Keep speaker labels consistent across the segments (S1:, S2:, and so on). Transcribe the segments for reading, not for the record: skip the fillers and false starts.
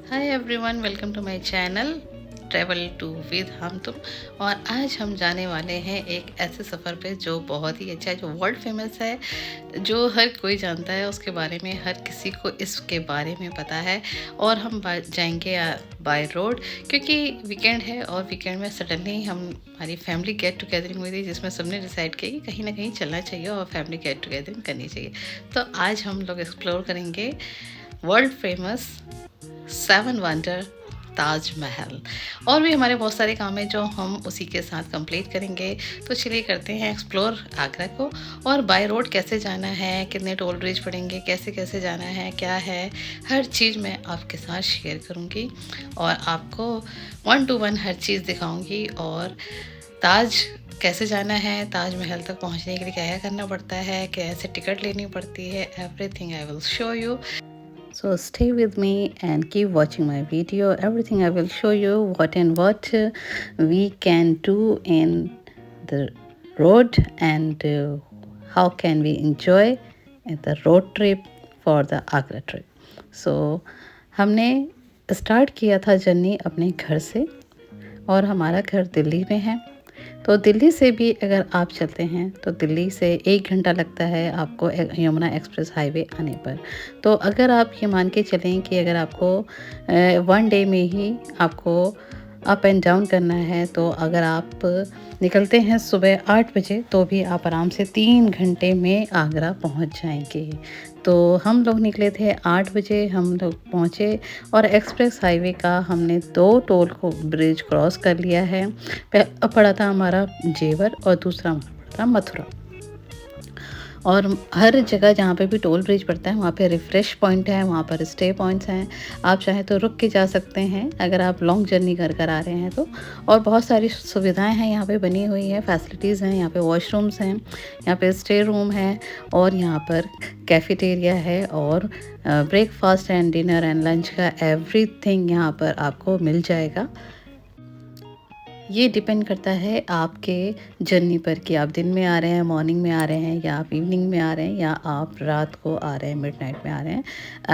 S1: Hi everyone, welcome to my channel travel to with हम तुम। और आज हम जाने वाले हैं एक ऐसे सफ़र पे जो बहुत ही अच्छा है, जो वर्ल्ड फेमस है, जो हर कोई जानता है उसके बारे में, हर किसी को इसके बारे में पता है। और हम जाएंगे बाय रोड, क्योंकि वीकेंड है और वीकेंड में सडनली हमारी फैमिली गेट टुगेदरिंग हुई थी, जिसमें सबने डिसाइड किया कि कहीं ना कहीं चलना चाहिए और फैमिली गेट टुगेदरिंग करनी चाहिए। तो आज हम लोग एक्सप्लोर करेंगे वर्ल्ड फेमस 7 वंडर ताजमहल। और भी हमारे बहुत सारे काम हैं जो हम उसी के साथ कंप्लीट करेंगे। तो चलिए करते हैं एक्सप्लोर आगरा को। और बाय रोड कैसे जाना है, कितने टोल ब्रिज पड़ेंगे, कैसे कैसे जाना है, क्या है, हर चीज़ मैं आपके साथ शेयर करूँगी और आपको 1 to 1 हर चीज़ दिखाऊँगी। और ताज कैसे जाना है, ताजमहल तक पहुँचने के लिए क्या क्या करना पड़ता है, कैसे टिकट लेनी पड़ती है, everything I will show you. So stay with me and keep watching my video. Everything I will show you what and what we can do in the road, and how can we enjoy the road trip for the Agra trip. So हमने start किया था journey अपने घर से, और हमारा घर दिल्ली में है। तो दिल्ली से भी अगर आप चलते हैं तो दिल्ली से 1 घंटा लगता है आपको यमुना एक्सप्रेस हाईवे आने पर। तो अगर आप ये मान के चलें कि अगर आपको 1 डे में ही आपको अप एंड डाउन करना है, तो अगर आप निकलते हैं सुबह 8 बजे तो भी आप आराम से 3 घंटे में आगरा पहुंच जाएंगे। तो हम लोग निकले थे 8 बजे, हम लोग पहुंचे और एक्सप्रेस हाईवे का हमने 2 टोल को ब्रिज क्रॉस कर लिया है। पहला पड़ा था हमारा जेवर और दूसरा पड़ा था मथुरा। और हर जगह जहाँ पे भी टोल ब्रिज पड़ता है वहाँ पे रिफ़्रेश पॉइंट है, वहाँ पर स्टे पॉइंट्स हैं। आप चाहें तो रुक के जा सकते हैं अगर आप लॉन्ग जर्नी कर आ रहे हैं तो। और बहुत सारी सुविधाएं हैं यहाँ पे बनी हुई है, फैसिलिटीज़ हैं, यहाँ पे वॉशरूम्स हैं, यहाँ पे स्टे रूम है, और यहाँ पर कैफेटेरिया है, और breakfast and dinner and lunch का एवरीथिंग यहाँ पर आपको मिल जाएगा। ये डिपेंड करता है आपके जर्नी पर कि आप दिन में आ रहे हैं, मॉर्निंग में आ रहे हैं, या आप इवनिंग में आ रहे हैं, या आप रात को आ रहे हैं, मिडनाइट में आ रहे हैं।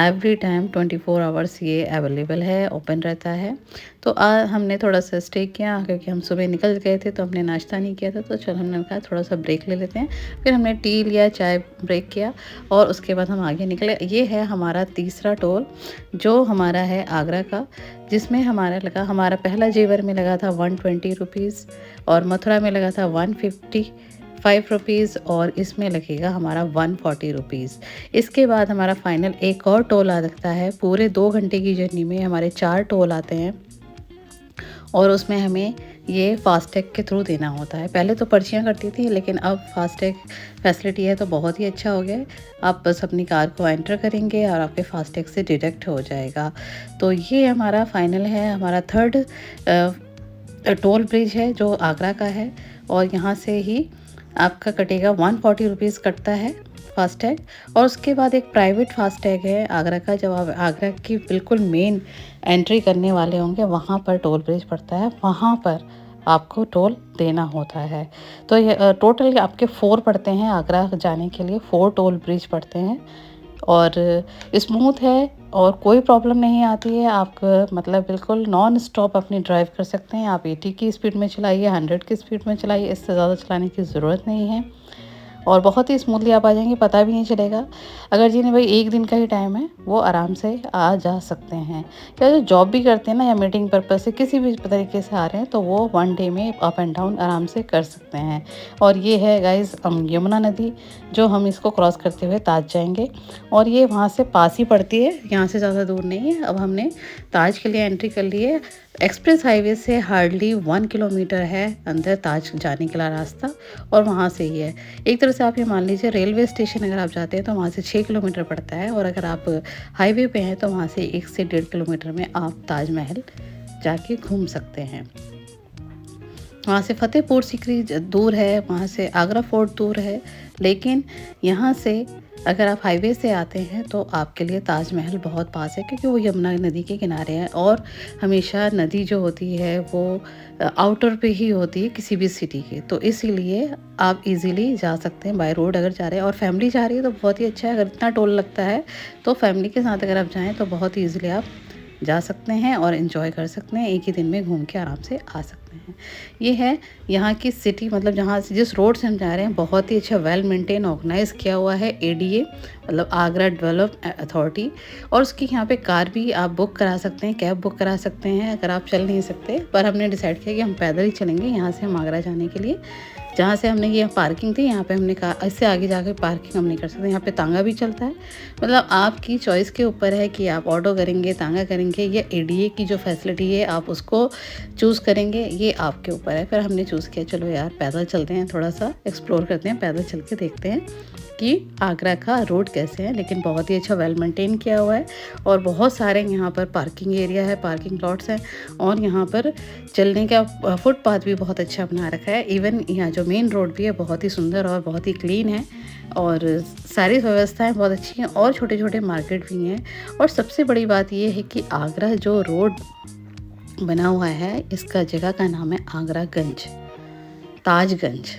S1: एवरी टाइम 24 आवर्स ये अवेलेबल है, ओपन रहता है। तो हमने थोड़ा सा स्टे किया क्योंकि हम सुबह निकल गए थे तो हमने नाश्ता नहीं किया था। तो चलो हमने कहा थोड़ा सा ब्रेक ले लेते हैं। फिर हमने टी लिया, चाय ब्रेक किया, और उसके बाद हम आगे निकले। ये है हमारा तीसरा टोल जो हमारा है आगरा का, जिसमें हमारा पहला जेवर में लगा था 120 रुपीज़, और मथुरा में लगा था 155 रुपीज़, और इसमें लगेगा हमारा 140 रुपीज़। इसके बाद हमारा फाइनल एक और टोल आ सकता है। पूरे 2 घंटे की जर्नी में हमारे 4 टोल आते हैं, और उसमें हमें ये फास्टैग के थ्रू देना होता है। पहले तो पर्चियाँ कटती थी, लेकिन अब फास्टैग फैसिलिटी है तो बहुत ही अच्छा हो गया है। आप बस अपनी कार को एंटर करेंगे और आपके फास्टैग से डिडक्ट हो जाएगा। तो ये हमारा फाइनल है, हमारा थर्ड टोल ब्रिज है जो आगरा का है, और यहाँ से ही आपका कटेगा 140 रुपीज़ कटता है फास्टैग। और उसके बाद एक प्राइवेट फास्टैग है आगरा का। जब आप आगरा की बिल्कुल मेन एंट्री करने वाले होंगे वहाँ पर टोल ब्रिज पड़ता है, वहाँ पर आपको टोल देना होता है। तो ये टोटल आपके 4 पड़ते हैं आगरा जाने के लिए, 4 टोल ब्रिज पड़ते हैं, और स्मूथ है और कोई प्रॉब्लम नहीं आती है। आप मतलब बिल्कुल नॉन स्टॉप अपनी ड्राइव कर सकते हैं। आप 80 की स्पीड में चलाइए, 100 की स्पीड में चलाइए, इससे ज़्यादा चलाने की ज़रूरत नहीं है, और बहुत ही स्मूथली आप आ जाएंगे, पता भी नहीं चलेगा। अगर जिन्हें भाई 1 दिन का ही टाइम है वो आराम से आ जा सकते हैं। या जो जॉब भी करते हैं ना, या मीटिंग पर्पज़ से किसी भी तरीके से आ रहे हैं, तो वो 1 डे में अप एंड डाउन आराम से कर सकते हैं। और ये है गाइस यमुना नदी, जो हम इसको क्रॉस करते हुए ताज जाएंगे, और ये वहाँ से पास ही पड़ती है, यहाँ से ज़्यादा दूर नहीं है। अब हमने ताज के लिए एंट्री कर ली है। एक्सप्रेस हाईवे से हार्डली 1 किलोमीटर है अंदर ताज जाने के लिए रास्ता, और वहाँ से ही है। एक तरह से आप ये मान लीजिए रेलवे स्टेशन अगर आप जाते हैं तो वहाँ से 6 किलोमीटर पड़ता है, और अगर आप हाईवे पे हैं तो वहाँ से 1 से 1.5 किलोमीटर में आप ताजमहल जाके घूम सकते हैं। वहाँ से फतेहपुर सीकरी दूर है, वहाँ से आगरा फोर्ट दूर है, लेकिन यहाँ से अगर आप हाईवे से आते हैं तो आपके लिए ताजमहल बहुत पास है, क्योंकि वो यमुना नदी के किनारे है। और हमेशा नदी जो होती है वो आउटर पे ही होती है किसी भी सिटी के, तो इसीलिए आप इजीली जा सकते हैं बाय रोड अगर जा रहे हैं। और फैमिली जा रही है तो बहुत ही अच्छा है। अगर इतना टोल लगता है तो फैमिली के साथ अगर आप जाएँ तो बहुत ईज़िली आप जा सकते हैं और एंजॉय कर सकते हैं, एक ही दिन में घूम के आराम से आ सकते हैं। ये है यहाँ की सिटी, मतलब जहाँ से जिस रोड से हम जा रहे हैं बहुत ही अच्छा वेल मेंटेन ऑर्गेनाइज किया हुआ है एडीए, मतलब आगरा डेवलप अथॉरिटी। और उसकी यहाँ पे कार भी आप बुक करा सकते हैं, कैब बुक करा सकते हैं अगर आप चल नहीं सकते। पर हमने डिसाइड किया कि हम पैदल ही चलेंगे यहाँ से हम आगरा जाने के लिए। जहाँ से हमने ये पार्किंग थी यहाँ पे हमने कहा इससे आगे जाकर पार्किंग हम नहीं कर सकते, यहाँ पे तांगा भी चलता है। मतलब आपकी चॉइस के ऊपर है कि आप ऑटो करेंगे, तांगा करेंगे, या एडीए की जो फैसिलिटी है आप उसको चूज़ करेंगे, ये आपके ऊपर है। फिर हमने चूज़ किया चलो यार पैदल चलते हैं, थोड़ा सा एक्सप्लोर करते हैं, पैदल चल के देखते हैं कि आगरा का रोड कैसे है। लेकिन बहुत ही अच्छा वेल मेंटेन किया हुआ है और बहुत सारे यहाँ पर पार्किंग एरिया है, पार्किंग लॉट्स हैं और यहाँ पर चलने का फुटपाथ भी बहुत अच्छा बना रखा है। इवन यहाँ जो मेन रोड भी है बहुत ही सुंदर और बहुत ही क्लीन है और सारी व्यवस्थाएं बहुत अच्छी हैं और छोटे छोटे मार्केट भी हैं। और सबसे बड़ी बात ये है कि आगरा जो रोड बना हुआ है इसका जगह का नाम है आगरागंज, ताजगंज,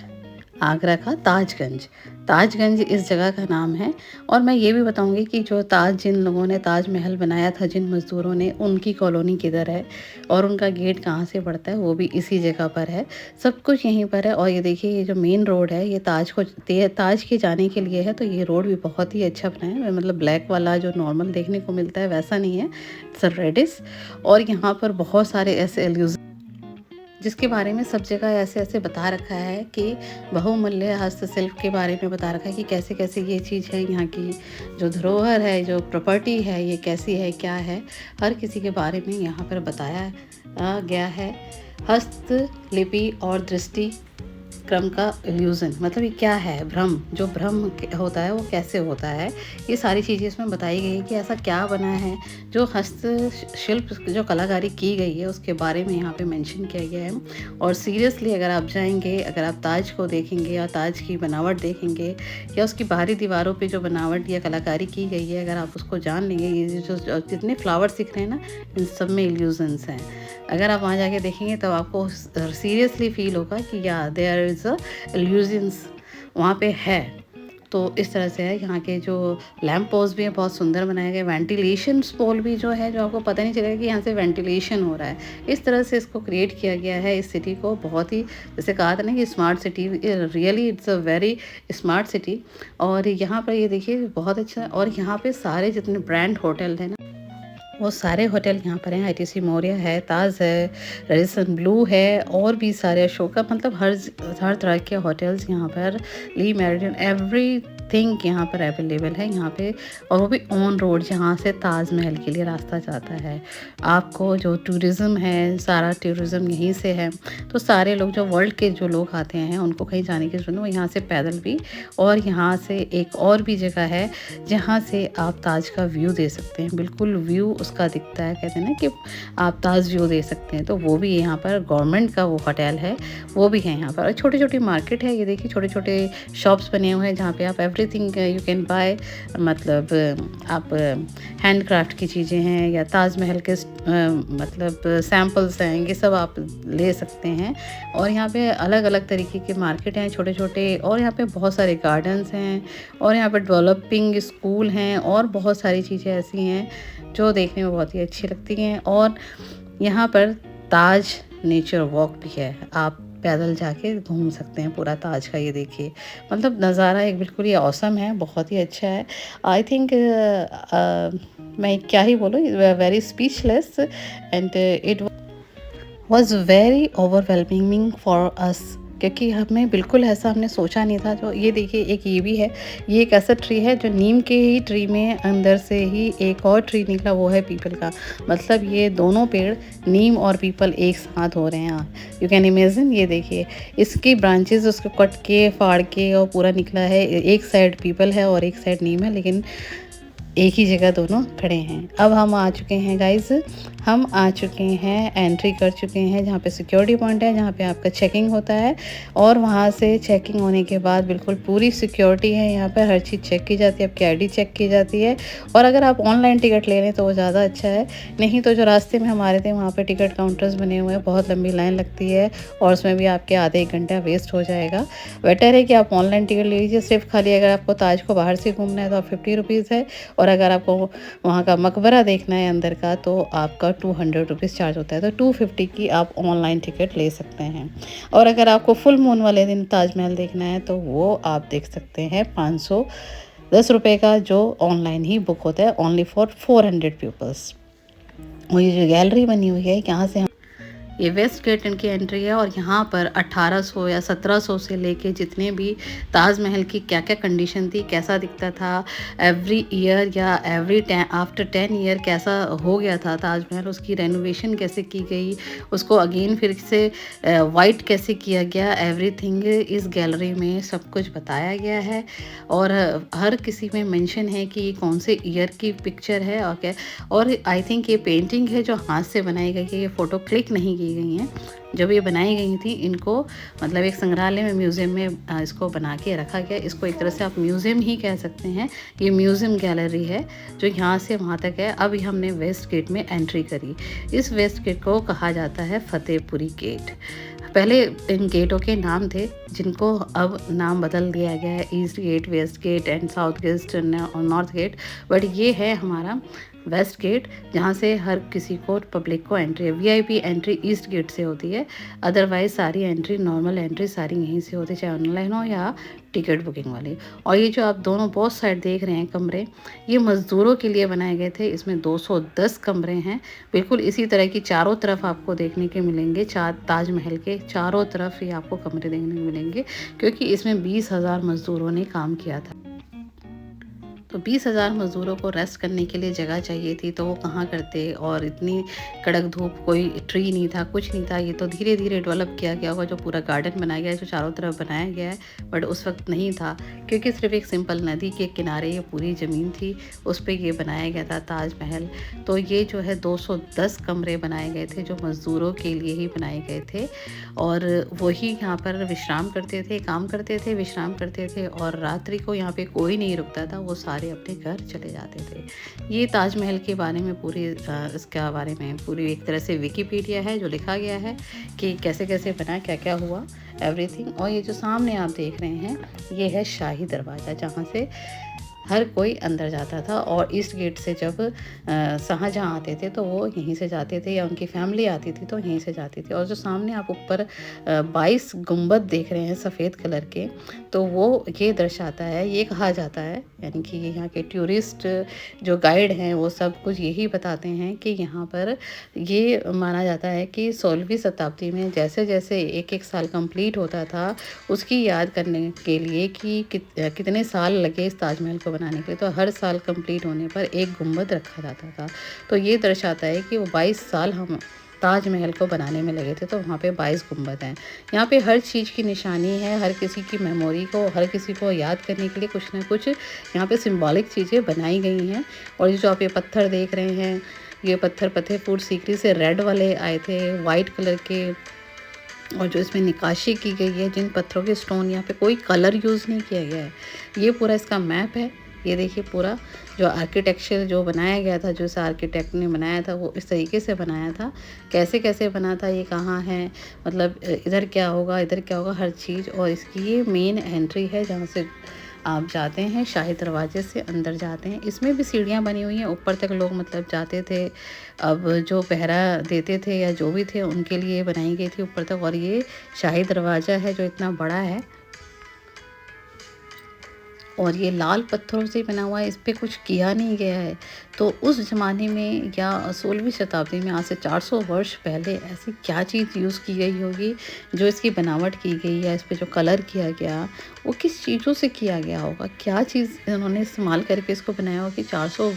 S1: आगरा का ताजगंज। ताजगंज इस जगह का नाम है। और मैं ये भी बताऊंगी कि जो जिन लोगों ने ताजमहल बनाया था, जिन मज़दूरों ने, उनकी कॉलोनी किधर है और उनका गेट कहाँ से पड़ता है, वो भी इसी जगह पर है। सब कुछ यहीं पर है। और ये देखिए ये जो मेन रोड है ये ताज के जाने के लिए है। तो ये रोड भी बहुत ही अच्छा बनाया है, मतलब ब्लैक वाला जो नॉर्मल देखने को मिलता है वैसा नहीं है, इट्स रेडिश। और यहाँ पर बहुत सारे ऐसे एल्यूज जिसके बारे में सब जगह ऐसे ऐसे बता रखा है कि बहुमूल्य हस्तशिल्प के बारे में बता रखा है कि कैसे कैसे ये चीज़ है, यहाँ की जो धरोहर है, जो प्रॉपर्टी है, ये कैसी है, क्या है, हर किसी के बारे में यहाँ पर बताया गया है। हस्तलिपि और दृष्टि क्रम का इल्यूज़न, मतलब ये क्या है, भ्रम, जो भ्रम होता है वो कैसे होता है, ये सारी चीज़ें इसमें बताई गई है कि ऐसा क्या बना है। जो हस्तशिल्प जो कलाकारी की गई है उसके बारे में यहाँ पे मेंशन किया गया है। और सीरियसली अगर आप जाएंगे, अगर आप ताज को देखेंगे या ताज की बनावट देखेंगे या उसकी बाहरी दीवारों पे जो बनावट या कलाकारी की गई है, अगर आप उसको जान लेंगे, ये जो जितने फ्लावर्स दिख रहे हैं ना, इन सब में इल्यूजन्स हैं। अगर आप वहाँ जाके देखेंगे तो आपको सीरियसली फील होगा कि या देयर इज़ अ इल्यूजन्स वहाँ पे है। तो इस तरह से है। यहाँ के जो लैम्प पोस्ट भी है बहुत सुंदर बनाए गए, वेंटिलेशन पोल भी जो है, जो आपको पता नहीं चलेगा कि यहाँ से वेंटिलेशन हो रहा है, इस तरह से इसको क्रिएट किया गया है। इस सिटी को बहुत ही, जैसे कहा था ना कि smart city, really it's a very smart city. और यहाँ पर ये देखिए बहुत अच्छा। और यहाँ पे सारे जितने ब्रांड होटल हैं ना, वो सारे होटल यहाँ पर हैं। आईटीसी मौर्य है, ताज है, रेडिसन ब्लू है और भी सारे, अशोका, मतलब हर तरह के होटल्स यहाँ पर, ली मेरिडियन, एवरीथिंग यहाँ पर अवेलेबल है यहाँ पे। और वो भी ऑन रोड, जहाँ से ताजमहल के लिए रास्ता जाता है। आपको जो टूरिज़्म है, सारा टूरिज़्म यहीं से है। तो सारे लोग, जो वर्ल्ड के जो लोग आते हैं, उनको कहीं जाने की जरूरत नहीं, वो यहाँ से पैदल भी। और यहाँ से एक और भी जगह है जहाँ से आप ताज का व्यू दे सकते हैं, बिल्कुल व्यू उसका दिखता है, कहते हैं ना कि आप ताज व्यू दे सकते हैं। तो वो भी यहाँ पर गवर्नमेंट का वो होटल है, वो भी है यहाँ पर। और छोटी छोटी मार्केट है, ये देखिए छोटे छोटे शॉप्स बने हुए हैं जहाँ पे आप एवरीथिंग यू कैन बाय, मतलब आप हैंडक्राफ्ट की चीज़ें हैं या ताजमहल के मतलब सैम्पल्स हैं, ये सब आप ले सकते हैं। और यहाँ पे अलग अलग तरीके के मार्केट हैं छोटे छोटे, और यहाँ पे बहुत सारे गार्डन्स हैं, और यहाँ पे डेवलपिंग स्कूल हैं, और बहुत सारी चीज़ें ऐसी हैं जो देखने में बहुत ही अच्छी लगती हैं। और यहाँ पर ताज नेचर वॉक भी है, आप पैदल जाके घूम सकते हैं पूरा ताज का। ये देखिए, मतलब नज़ारा एक बिल्कुल ही ऑसम है, बहुत ही अच्छा है। आई थिंक मैं क्या ही बोलूँ, very speechless and it was very overwhelming for us, क्योंकि हमें बिल्कुल ऐसा हमने सोचा नहीं था। जो ये देखिए, एक ये भी है, ये एक ऐसा ट्री है जो नीम के ही ट्री में अंदर से ही एक और ट्री निकला, वो है पीपल का। मतलब ये दोनों पेड़, नीम और पीपल, एक साथ हो रहे हैं। यू कैन इमेजिन, ये देखिए इसकी ब्रांचेस उसको कट के फाड़ के और पूरा निकला है। एक साइड पीपल है और एक साइड नीम है, लेकिन एक ही जगह दोनों खड़े हैं। अब हम आ चुके हैं गाइस, हम आ चुके हैं, एंट्री कर चुके हैं जहाँ पे सिक्योरिटी पॉइंट है, जहाँ पे आपका चेकिंग होता है। और वहाँ से चेकिंग होने के बाद बिल्कुल पूरी सिक्योरिटी है, यहाँ पर हर चीज़ चेक की जाती है, आपकी आईडी चेक की जाती है। और अगर आप ऑनलाइन टिकट ले रहे हैं तो वो ज़्यादा अच्छा है, नहीं तो जो रास्ते में हमारे थे वहाँ पर टिकट काउंटर्स बने हुए हैं, बहुत लंबी लाइन लगती है और उसमें भी आपके आधे एक घंटा वेस्ट हो जाएगा। बेटर है कि आप ऑनलाइन टिकट ले लीजिए। सिर्फ खाली अगर आपको ताज को बाहर से घूमना है तो आप 50 रुपीज़ है, और अगर आपको वहाँ का मकबरा देखना है अंदर का तो आपका 200 रुपीज़ चार्ज होता है। तो 250 की आप ऑनलाइन टिकट ले सकते हैं। और अगर आपको फुल मून वाले दिन ताजमहल देखना है तो वो आप देख सकते हैं 510 रुपये का, जो ऑनलाइन ही बुक होता है, ओनली फॉर 400 पीपल्स। और ये जो गैलरी बनी हुई है, यहाँ से ये वेस्ट गेट इनकी एंट्री है और यहाँ पर 1800 या 1700 से लेके जितने भी ताजमहल की क्या क्या कंडीशन थी, कैसा दिखता था, एवरी ईयर या आफ्टर 10 ईयर कैसा हो गया था ताजमहल, उसकी रेनोवेशन कैसे की गई, उसको अगेन फिर से वाइट कैसे किया गया, एवरीथिंग इस गैलरी में सब कुछ बताया गया है। और हर किसी में मेंशन है कि ये कौन से ईयर की पिक्चर है और क्या। और आई थिंक ये पेंटिंग है जो हाथ से बनाई गई है, ये फ़ोटो क्लिक नहीं की गई हैं। जब ये बनाई गई थी इनको मतलब एक संग्रहालय में, म्यूज़ियम में इसको बना के रखा गया। इसको एक तरह से आप म्यूज़ियम ही कह सकते हैं। ये म्यूज़ियम गैलरी है जो यहाँ से वहाँ तक है। अब हमने वेस्ट गेट में एंट्री करी। इस वेस्ट गेट को कहा जाता है फतेहपुरी गेट। पहले इन गेटों के नाम थे जिनको अब नाम बदल दिया गया है, east gate, west gate and south gate और नॉर्थ गेट। बट ये है हमारा वेस्ट गेट, जहाँ से हर किसी को, पब्लिक को एंट्री है। वीआईपी एंट्री ईस्ट गेट से होती है, अदरवाइज सारी एंट्री, नॉर्मल एंट्री सारी यहीं से होती है, चाहे ऑनलाइन हो या टिकट बुकिंग वाली। और ये जो आप दोनों बोथ साइड देख रहे हैं कमरे, ये मज़दूरों के लिए बनाए गए थे। इसमें 210 कमरे हैं। बिल्कुल इसी तरह की चारों तरफ आपको देखने के मिलेंगे। ताजमहल के चारों तरफ ये आपको कमरे देखने को मिलेंगे, क्योंकि इसमें 20,000 मज़दूरों ने काम किया था। तो 20,000 मज़दूरों को रेस्ट करने के लिए जगह चाहिए थी, तो वो कहाँ करते। और इतनी कड़क धूप, कोई ट्री नहीं था, कुछ नहीं था। ये तो धीरे धीरे डेवलप किया गया होगा, जो पूरा गार्डन बनाया गया है, जो चारों तरफ बनाया गया है, बट उस वक्त नहीं था, क्योंकि सिर्फ एक सिंपल नदी के किनारे ये पूरी ज़मीन थी, उस पर ये बनाया गया था ताजमहल। तो ये जो है 210 कमरे बनाए गए थे जो मज़दूरों के लिए ही बनाए गए थे। और वही यहाँ पर विश्राम करते थे, काम करते थे, विश्राम करते थे। और रात्रि को यहाँ पे कोई नहीं रुकता था, वो सारे अपने घर चले जाते थे। ये ताजमहल के बारे में पूरी इसके बारे में पूरी एक तरह से विकिपीडिया है जो लिखा गया है कि कैसे कैसे बना, क्या क्या हुआ, एवरीथिंग। और ये जो सामने आप देख रहे हैं ये है शाही दरवाज़ा, जहाँ से हर कोई अंदर जाता था। और ईस्ट गेट से जब शाहजहाँ आते थे तो वो यहीं से जाते थे, या उनकी फैमिली आती थी तो यहीं से जाती थी। और जो सामने आप ऊपर 22 गुंबद देख रहे हैं सफ़ेद कलर के, तो वो ये दर्शाता है, ये कहा जाता है, यानी कि यहाँ के टूरिस्ट जो गाइड हैं वो सब कुछ यही बताते हैं कि यहाँ पर ये माना जाता है कि 16वीं शताब्दी में जैसे जैसे एक एक साल कंप्लीट होता था, उसकी याद करने के लिए कि कितने साल लगे इस ताजमहल को बनाने के लिए, तो हर साल कंप्लीट होने पर एक गुंबद रखा जाता था। तो ये दर्शाता है कि वो 22 साल हम ताजमहल को बनाने में लगे थे, तो वहाँ पे 22 गुंबद हैं। यहाँ पे हर चीज़ की निशानी है, हर किसी की मेमोरी को, हर किसी को याद करने के लिए कुछ ना कुछ यहाँ पे सिंबॉलिक चीज़ें बनाई गई हैं। और ये जो आप ये पत्थर देख रहे हैं, ये पत्थर फतेहपुर सीकरी से रेड वाले आए थे, वाइट कलर के। और जो इसमें निकाशी की गई है, जिन पत्थरों के स्टोन, यहाँ पे कोई कलर यूज़ नहीं किया गया है। ये पूरा इसका मैप है। ये देखिए पूरा जो आर्किटेक्चर जो बनाया गया था, जो इस आर्किटेक्ट ने बनाया था, वो इस तरीके से बनाया था। कैसे कैसे बना था, ये कहाँ है, मतलब इधर क्या होगा, इधर क्या होगा, हर चीज़। और इसकी ये मेन एंट्री है जहाँ से आप जाते हैं, शाही दरवाजे से अंदर जाते हैं। इसमें भी सीढ़ियाँ बनी हुई हैं, ऊपर तक लोग मतलब जाते थे। अब जो पहरा देते थे या जो भी थे उनके लिए बनाई गई थी ऊपर तक। और ये शाही दरवाज़ा है जो इतना बड़ा है, और ये लाल पत्थरों से बना हुआ है, इस पे कुछ किया नहीं गया है। तो उस ज़माने में या 16वीं शताब्दी में, आज से 400 वर्ष पहले, ऐसी क्या चीज़ यूज़ की गई होगी जो इसकी बनावट की गई है, इस पे जो कलर किया गया, वो किस चीज़ों से किया गया होगा, क्या चीज़ उन्होंने इस्तेमाल करके इसको बनाया होगा कि 400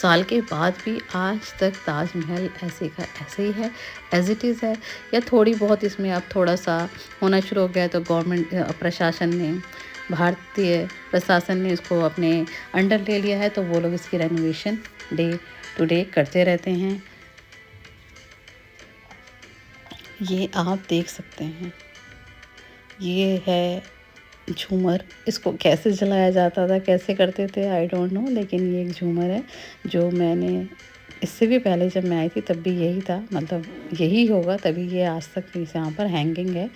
S1: साल के बाद भी आज तक ताजमहल ऐसे का ऐसे ही है, एज इट इज़ है। या थोड़ी बहुत इसमें अब थोड़ा सा होना शुरू हो गया, तो गवर्नमेंट, प्रशासन ने, भारतीय प्रशासन ने इसको अपने अंडर ले लिया है, तो वो लोग इसकी रेनोवेशन डे टू डे करते रहते हैं। ये आप देख सकते हैं, ये है झूमर। इसको कैसे जलाया जाता था, कैसे करते थे, आई डोंट नो, लेकिन ये एक झूमर है जो मैंने इससे भी पहले जब मैं आई थी तब भी यही था, मतलब यही होगा, तभी ये आज तक इस यहाँ पर हैंगिंग है।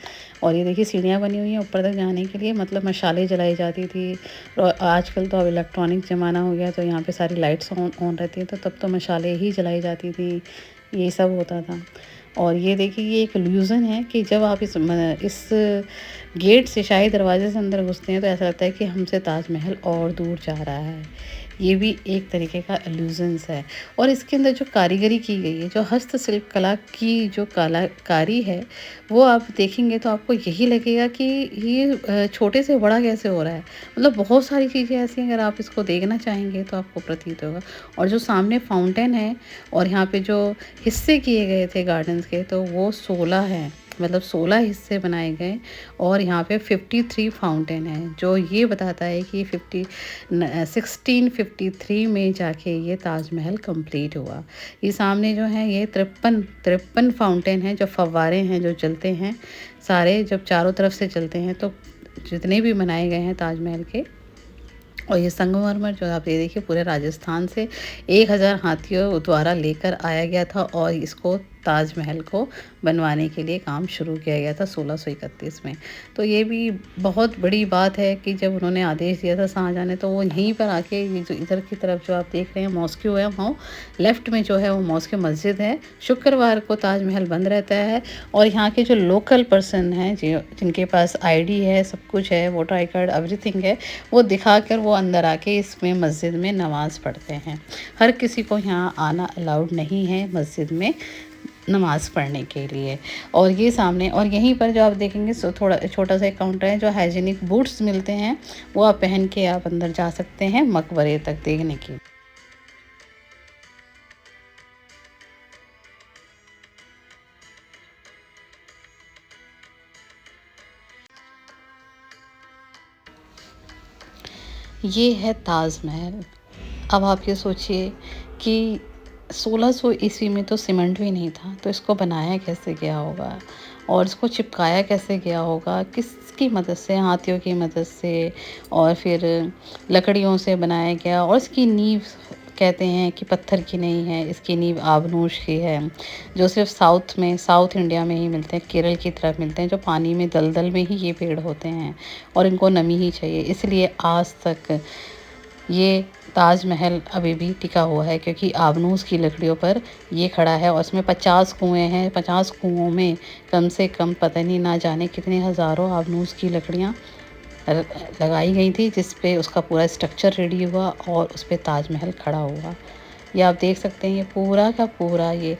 S1: और ये देखिए सीढ़ियाँ बनी हुई हैं ऊपर तक जाने के लिए, मतलब मशालें जलाई जाती थी। और आजकल तो अब इलेक्ट्रॉनिक ज़माना हो गया, तो यहाँ पे सारी लाइट्स ऑन ऑन रहती हैं, तो तब तो मशालें ही जलाई जाती थी, ये सब होता था। और ये देखिए ये एक इल्यूज़न है कि जब आप इस गेट से, शाही दरवाजे से अंदर घुसते हैं, तो ऐसा लगता है कि हमसे ताजमहल और दूर जा रहा है। ये भी एक तरीके का इल्यूज़न्स है। और इसके अंदर जो कारीगरी की गई है, जो हस्तशिल्प कला की जो कलाकारी है, वो आप देखेंगे तो आपको यही लगेगा कि ये छोटे से बड़ा कैसे हो रहा है। मतलब बहुत सारी चीज़ें ऐसी हैं, अगर आप इसको देखना चाहेंगे तो आपको प्रतीत होगा। और जो सामने फाउंटेन है और यहाँ पे जो हिस्से किए गए थे गार्डन्स के, तो वो 16 हैं, मतलब 16 हिस्से बनाए गए। और यहाँ पे 53 फाउंटेन है, जो ये बताता है कि 1653 में जाके ये ताजमहल कंप्लीट हुआ। ये सामने जो है ये 53 फाउंटेन हैं, जो फव्वारे हैं जो चलते हैं, सारे जब चारों तरफ से चलते हैं, तो जितने भी बनाए गए हैं ताजमहल के। और ये संगमरमर जो आप ये देखिए पूरे राजस्थान से 1000 हाथियों द्वारा लेकर आया गया था, और इसको ताजमहल को बनवाने के लिए काम शुरू किया गया था 1631 में। तो ये भी बहुत बड़ी बात है कि जब उन्होंने आदेश दिया था शाहजहाँ ने, तो वो यहीं पर आके, ये जो इधर की तरफ जो आप देख रहे हैं मॉस्क्यू है, वहाँ लेफ़्ट में जो है वो मॉस्क्यू मस्जिद है। शुक्रवार को ताजमहल बंद रहता है, और यहाँ के जो लोकल पर्सन हैं, जिनके पास आईडी है, सब कुछ है, वोटर आई कार्ड एवरीथिंग है, वो दिखा कर वो अंदर आके इसमें मस्जिद में नमाज़ पढ़ते हैं। हर किसी को यहाँ आना अलाउड नहीं है मस्जिद में नमाज़ पढ़ने के लिए। और ये सामने, और यहीं पर जो आप देखेंगे सो थोड़ा छोटा सा एक काउंटर है, जो हाइजीनिक बूट्स मिलते हैं, वो आप पहन के आप अंदर जा सकते हैं मकबरे तक देखने के। ये है ताजमहल। अब आप ये सोचिए कि 1600 ईस्वी में तो सीमेंट भी नहीं था, तो इसको बनाया कैसे गया होगा, और इसको चिपकाया कैसे गया होगा, किसकी मदद से, हाथियों की मदद से, और फिर लकड़ियों से बनाया गया। और इसकी नींव कहते हैं कि पत्थर की नहीं है, इसकी नींव आबनूश की है, जो सिर्फ साउथ इंडिया में ही मिलते हैं, केरल की तरफ मिलते हैं, जो पानी में दलदल में ही ये पेड़ होते हैं, और इनको नमी ही चाहिए, इसलिए आज तक ये ताजमहल अभी भी टिका हुआ है, क्योंकि आबनूस की लकड़ियों पर ये खड़ा है। और इसमें 50 कुएँ हैं, 50 कुओं में कम से कम पता नहीं ना जाने कितने हज़ारों आबनूस की लकड़ियाँ लगाई गई थी, जिस पे उसका पूरा स्ट्रक्चर रेडी हुआ और उस पे ताजमहल खड़ा हुआ। ये आप देख सकते हैं, ये पूरा का पूरा, ये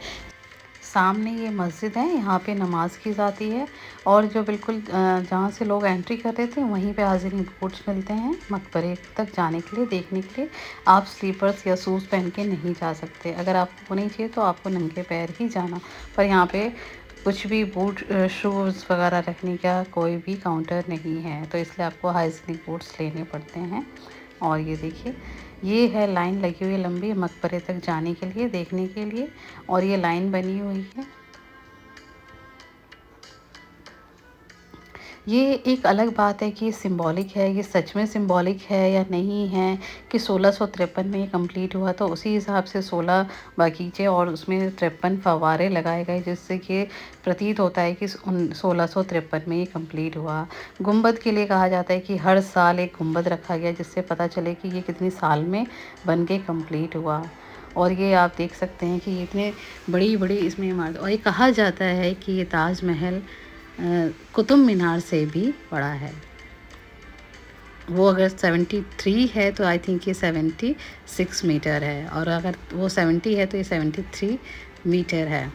S1: सामने ये मस्जिद है, यहाँ पे नमाज़ की जाती है। और जो बिल्कुल जहाँ से लोग एंट्री कर रहे थे, वहीं पे हाजिरी बोर्ड्स मिलते हैं मकबरे तक जाने के लिए, देखने के लिए। आप स्लीपर्स या शूज़ पहन के नहीं जा सकते, अगर आपको नहीं चाहिए तो आपको नंगे पैर ही जाना। पर यहाँ पे कुछ भी बूट शूज़ वगैरह रखने का कोई भी काउंटर नहीं है, तो इसलिए आपको हाइजीनिक बूट्स लेने पड़ते हैं। और ये देखिए, ये है लाइन लगी हुई है लंबी मकबरे तक जाने के लिए, देखने के लिए। और ये लाइन बनी हुई है, ये एक अलग बात है कि सिंबॉलिक है, ये सच में सिंबॉलिक है या नहीं है, कि 1653 में ये कंप्लीट हुआ, तो उसी हिसाब से 16 बागीचे और उसमें 53 फव्वारे लगाए गए, जिससे कि प्रतीत होता है कि 1653 में ये कंप्लीट हुआ। गुंबद के लिए कहा जाता है कि हर साल एक गुंबद रखा गया, जिससे पता चले कि ये कितनी साल में बन के कंप्लीट हुआ। और ये आप देख सकते हैं कि ये इतने बड़ी बड़ी इसमें इमारत, और ये कहा जाता है कि ये ताजमहल कुतुब मीनार से भी बड़ा है। वो अगर 73 है तो आई थिंक ये 76 मीटर है, और अगर वो 70 है तो ये 73 मीटर है,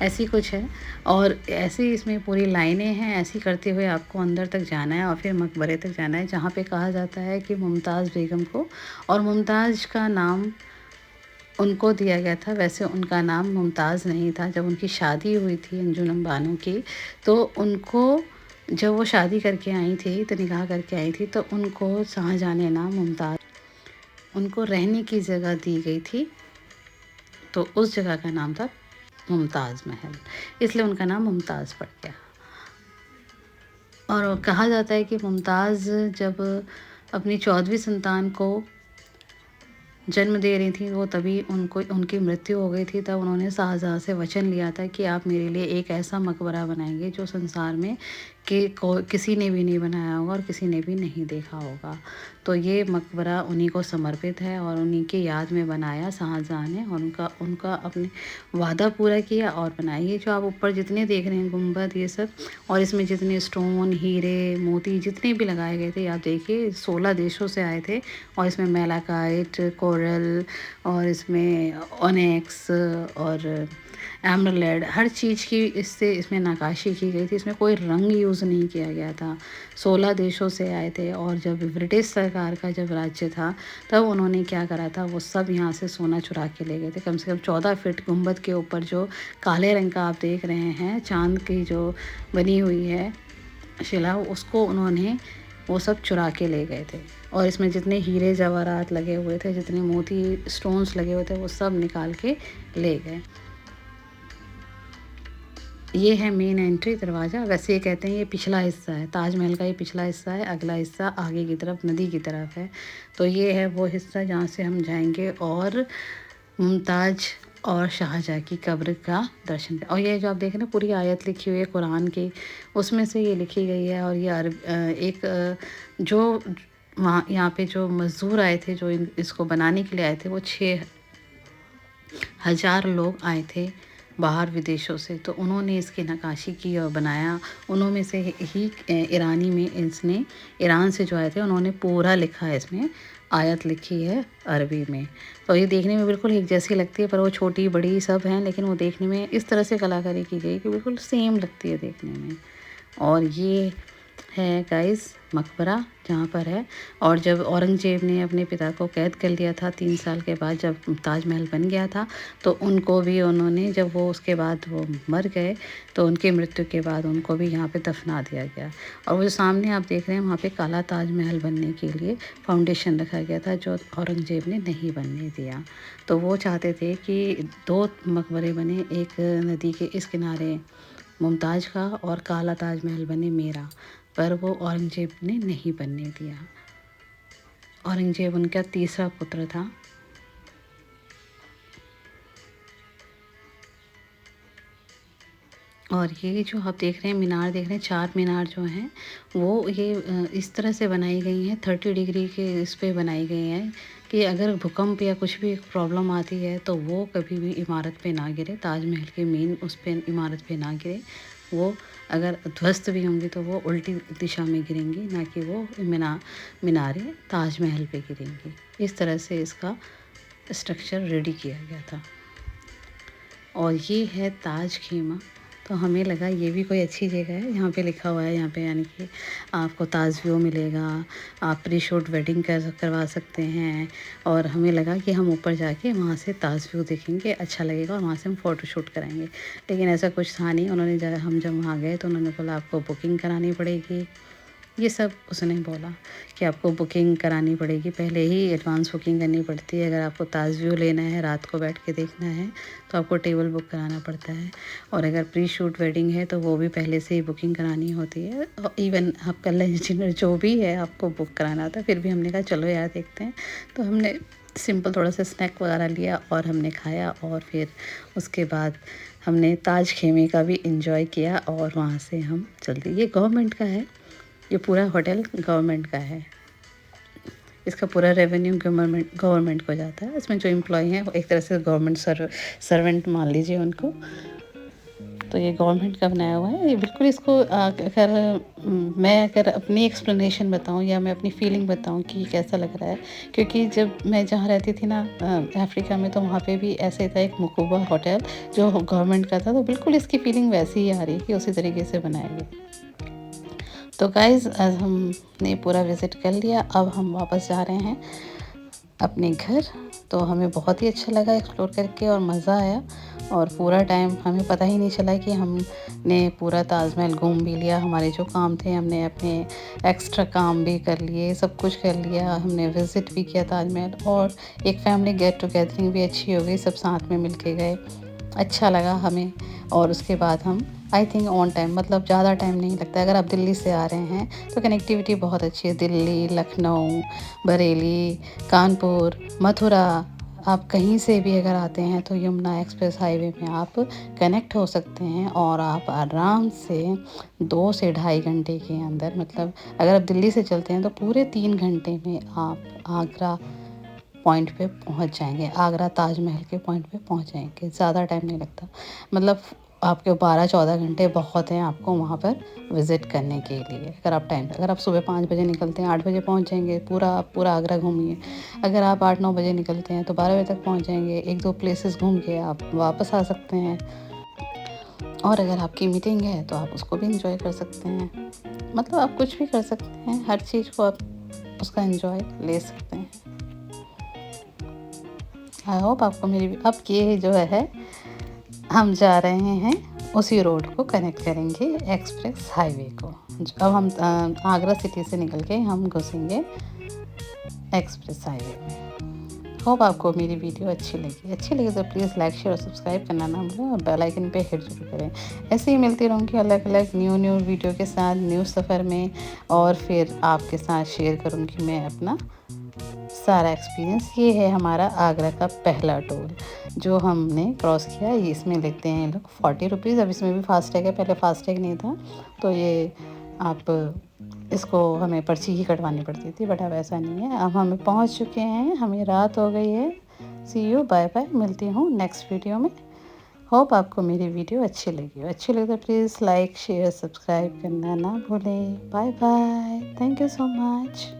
S1: ऐसी कुछ है। और ऐसी इसमें पूरी लाइनें हैं, ऐसी करते हुए आपको अंदर तक जाना है, और फिर मकबरे तक जाना है, जहाँ पे कहा जाता है कि मुमताज़ बेगम को, और मुमताज़ का नाम उनको दिया गया था, वैसे उनका नाम मुमताज़ नहीं था। जब उनकी शादी हुई थी अंजुमन बानो की, तो उनको, जब वो शादी करके आई थी, तो निकाह करके आई थी, तो उनको शाहजहाँ ने नाम मुमताज़, उनको रहने की जगह दी गई थी, तो उस जगह का नाम था मुमताज़ महल, इसलिए उनका नाम मुमताज़ पड़ गया। और कहा जाता है कि मुमताज़ जब अपनी 14वीं संतान को जन्म दे रही थी, वो तभी उनको उनकी मृत्यु हो गई थी। तब उन्होंने शाहजहाँ से वचन लिया था कि आप मेरे लिए एक ऐसा मकबरा बनाएंगे जो संसार में किसी ने भी नहीं बनाया होगा और किसी ने भी नहीं देखा होगा। तो ये मकबरा उन्हीं को समर्पित है और उन्हीं की याद में बनाया शाहजहाँ ने, और उनका उनका अपने वादा पूरा किया और बनाया। ये जो आप ऊपर जितने देख रहे हैं गुंबद ये सब, और इसमें जितने स्टोन, हीरे, मोती जितने भी लगाए गए थे, आप देखिए 16 देशों से आए थे। और इसमें मैलाकाइट, कोरल, और इसमें ओनेक्स और एमरल्ड, हर चीज़ की इसमें नक्काशी की गई थी। इसमें कोई रंग यूज़ नहीं किया गया था। 16 देशों से आए थे, और जब ब्रिटिश सरकार का जब राज्य था तब उन्होंने क्या करा था, वो सब यहाँ से सोना चुरा के ले गए थे। कम से कम 14 फीट गुंबद के ऊपर जो काले रंग का आप देख रहे हैं, चाँद की जो बनी हुई है शिला, उसको उन्होंने वो सब चुरा के ले गए थे। और इसमें जितने हीरे जवाहरात लगे हुए थे, जितने मोती स्टोन्स लगे हुए थे, वो सब निकाल के ले गए। ये है मेन एंट्री दरवाज़ा। वैसे ये कहते हैं ये पिछला हिस्सा है, ताजमहल का ये पिछला हिस्सा है, अगला हिस्सा आगे की तरफ नदी की तरफ है। तो ये है वो हिस्सा जहाँ से हम जाएंगे और मुमताज़ और शाहजहाँ की कब्र का दर्शन करें। और ये जो आप देख रहे हैं पूरी आयत लिखी हुई है कुरान की, उसमें से ये लिखी गई है। और ये जो वहाँ यहाँ पे जो मज़दूर आए थे, जो इसको बनाने के लिए आए थे, वो 6,000 लोग आए थे बाहर विदेशों से। तो उन्होंने इसकी नक्काशी की और बनाया। उन्होंने से ही ईरानी में इसने ईरान से जो आए थे उन्होंने पूरा लिखा है, इसमें आयत लिखी है अरबी में। तो ये देखने में बिल्कुल एक जैसी लगती है, पर वो छोटी बड़ी सब हैं, लेकिन वो देखने में इस तरह से कलाकारी की गई कि बिल्कुल सेम लगती है देखने में। और ये है गाइस मकबरा जहाँ पर है। और जब औरंगज़ेब ने अपने पिता को कैद कर लिया था 3 साल के बाद, जब ताजमहल बन गया था, तो उनको भी उन्होंने, जब वो उसके बाद वो मर गए, तो उनकी मृत्यु के बाद उनको भी यहाँ पे दफना दिया गया। और वो जो सामने आप देख रहे हैं वहाँ पे काला ताजमहल बनने के लिए फाउंडेशन रखा गया था, जो औरंगज़ेब ने नहीं बनने दिया। तो वो चाहते थे कि 2 मकबरे बने, एक नदी के इस किनारे मुमताज़ का और काला ताजमहल बने मेरा, पर वो औरंगज़ेब ने नहीं बनने दिया। औरंगज़ेब उनका तीसरा पुत्र था। और ये जो आप देख रहे हैं मीनार देख रहे हैं, 4 मीनार जो हैं वो ये इस तरह से बनाई गई हैं, 30 डिग्री के इस पे बनाई गई हैं कि अगर भूकंप या कुछ भी प्रॉब्लम आती है तो वो कभी भी इमारत पे ना गिरे, ताजमहल के मेन उस पे इमारत पे ना गिरे। वो अगर ध्वस्त भी होंगी तो वो उल्टी दिशा में गिरेंगी, ना कि वो मीनारें ताजमहल पे गिरेंगी। इस तरह से इसका स्ट्रक्चर रेडी किया गया था। और ये है ताज खेमा। तो हमें लगा ये भी कोई अच्छी जगह है। यहाँ पे लिखा हुआ है, यहाँ पे यानी कि आपको ताज व्यू मिलेगा, आप प्री शूट वेडिंग करवा सकते हैं। और हमें लगा कि हम ऊपर जाके वहाँ से ताज व्यू देखेंगे, अच्छा लगेगा, और वहाँ से हम फ़ोटो शूट कराएंगे। लेकिन ऐसा कुछ था नहीं। उन्होंने हम जब वहाँ गए तो उन्होंने बोला आपको बुकिंग करानी पड़ेगी। ये सब उसने बोला कि आपको बुकिंग करानी पड़ेगी, पहले ही एडवांस बुकिंग करनी पड़ती है। अगर आपको ताज व्यू लेना है, रात को बैठ के देखना है, तो आपको टेबल बुक कराना पड़ता है। और अगर प्री शूट वेडिंग है तो वो भी पहले से ही बुकिंग करानी होती है। और इवन आपका लंच डिनर जो भी है आपको बुक कराना होता है। फिर भी हमने कहा चलो यार देखते हैं। तो हमने सिंपल थोड़ा सा स्नैक वगैरह लिया और हमने खाया, और फिर उसके बाद हमने ताज खेमे का भी इंजॉय किया। और वहाँ से हम चल दिए। ये गवर्नमेंट का है, ये पूरा होटल गवर्नमेंट का है। इसका पूरा रेवेन्यू गवर्नमेंट को जाता है। इसमें जो एम्प्लॉय हैं वो एक तरह से गवर्नमेंट सर्वेंट मान लीजिए उनको। तो ये गवर्नमेंट का बनाया हुआ है। ये बिल्कुल इसको मैं अगर अपनी एक्सप्लेनेशन बताऊं या मैं अपनी फीलिंग बताऊं कि ये कैसा लग रहा है, क्योंकि जब मैं जहाँ रहती थी ना अफ्रीका में, तो वहाँ पे भी ऐसे था एक मुकुबा होटल जो गवर्नमेंट का था। तो बिल्कुल इसकी फीलिंग वैसी ही आ रही है कि उसी तरीके से बनाया गया। तो गाइज़ आज हमने पूरा विज़िट कर लिया। अब हम वापस जा रहे हैं अपने घर। तो हमें बहुत ही अच्छा लगा एक्सप्लोर करके और मज़ा आया। और पूरा टाइम हमें पता ही नहीं चला कि हमने पूरा ताजमहल घूम भी लिया। हमारे जो काम थे हमने अपने एक्स्ट्रा काम भी कर लिए, सब कुछ कर लिया। हमने विज़िट भी किया ताजमहल, और एक फैमिली गेट टुगेदरिंग भी अच्छी हो गई, सब साथ में मिल के गए, अच्छा लगा हमें। और उसके बाद हम आई थिंक ऑन टाइम, मतलब ज़्यादा टाइम नहीं लगता है। अगर आप दिल्ली से आ रहे हैं तो कनेक्टिविटी बहुत अच्छी है। दिल्ली, लखनऊ, बरेली, कानपुर, मथुरा, आप कहीं से भी अगर आते हैं तो यमुना एक्सप्रेस हाईवे में आप कनेक्ट हो सकते हैं और आप आराम से 2 से ढाई घंटे के अंदर, मतलब अगर आप दिल्ली से चलते हैं तो पूरे 3 घंटे में आप आगरा पॉइंट पे पहुंच जाएंगे। आगरा ताजमहल के पॉइंट पे पहुंच जाएंगे, ज़्यादा टाइम नहीं लगता। मतलब आपके 12-14 घंटे बहुत हैं आपको वहाँ पर विज़िट करने के लिए। अगर आप सुबह 5 बजे निकलते हैं 8 बजे पहुँच जाएंगे, पूरा आगरा घूमिए। अगर आप 8-9 बजे निकलते हैं तो 12 बजे तक पहुँच जाएंगे। 1-2 प्लेसेस घूम के आप वापस आ सकते हैं। और अगर आपकी मीटिंग है तो आप उसको भी इंजॉय कर सकते हैं। मतलब आप कुछ भी कर सकते हैं, हर चीज़ को आप उसका इंजॉय ले सकते हैं। आई होप आपको मेरी, अब ये जो है हम जा रहे हैं उसी रोड को कनेक्ट करेंगे एक्सप्रेस हाईवे को। अब हम आगरा सिटी से निकल के हम घुसेंगे एक्सप्रेस हाईवे में। होप आपको मेरी वीडियो अच्छी लगी तो प्लीज़ लाइक शेयर और सब्सक्राइब करना ना भूलें और बेल आइकन पे हिट जरूर करें। ऐसे ही मिलती रहूँगी अलग अलग न्यू वीडियो के साथ न्यू सफ़र में, और फिर आपके साथ शेयर करूँगी मैं अपना सारा एक्सपीरियंस। ये है हमारा आगरा का पहला टोल जो हमने क्रॉस किया। ये इसमें लेते हैं लोग 40 रुपीज़। अब इसमें भी फास्टैग है, पहले फास्टैग नहीं था तो ये आप इसको हमें पर्ची ही कटवानी पड़ती थी, बट अब ऐसा नहीं है। अब हम पहुंच चुके हैं, हमें रात हो गई है। सी यू, बाय बाय, मिलती हूँ नेक्स्ट वीडियो में। होप आपको मेरी वीडियो अच्छी लगी तो प्लीज़ लाइक शेयर सब्सक्राइब करना ना भूलें। Bye bye, thank you so much.